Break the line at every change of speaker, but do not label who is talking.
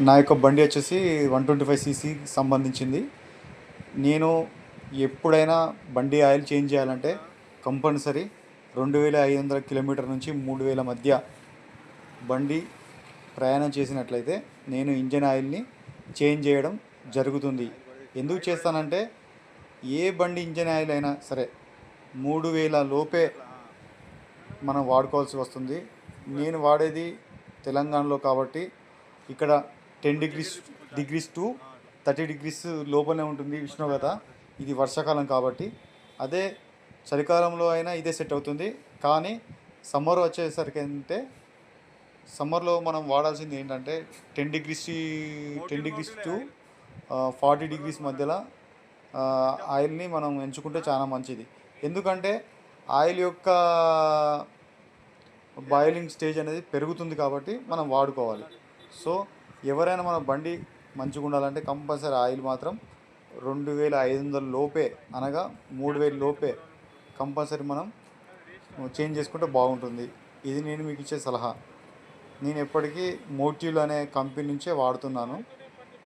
నా యొక్క బండి వచ్చేసి 125 సీసీకి సంబంధించింది. నేను ఎప్పుడైనా బండి ఆయిల్ చేంజ్ చేయాలంటే కంపల్సరీ 2500 కిలోమీటర్ నుంచి 3000 మధ్య బండి ప్రయాణం చేసినట్లయితే నేను ఇంజన్ ఆయిల్ని చేంజ్ చేయడం జరుగుతుంది. ఎందుకు చేస్తానంటే ఏ బండి ఇంజన్ ఆయిల్ అయినా సరే 3000 లోపే మనం వాడుకోవాల్సి వస్తుంది. నేను వాడేది తెలంగాణలో కాబట్టి ఇక్కడ 10 డిగ్రీస్ టు 30 డిగ్రీస్ లోపలనే ఉంటుంది ఉష్ణోగ్రత. ఇది వర్షాకాలం కాబట్టి. అదే చలికాలంలో అయినా ఇదే సెట్ అవుతుంది. కానీ సమ్మర్ వచ్చేసరికి అంటే సమ్మర్లో మనం వాడాల్సింది ఏంటంటే 10 డిగ్రీస్ టు 40 డిగ్రీస్ మధ్యలో ఆయిల్ని మనం ఎంచుకుంటే చాలా మంచిది. ఎందుకంటే ఆయిల్ యొక్క బాయిలింగ్ స్టేజ్ అనేది పెరుగుతుంది కాబట్టి మనం వాడుకోవాలి. సో ఎవరైనా మన బండి మంచిగా ఉండాలంటే కంపల్సరీ ఆయిల్ మాత్రం 2500 లోపే అనగా 3000 లోపే కంపల్సరీ మనం చేంజ్ చేసుకుంటే బాగుంటుంది. ఇది నేను మీకు ఇచ్చే సలహా. నేను ఎప్పటికీ మోటివ్ అనే కంపెనీ నుంచే వాడుతున్నాను.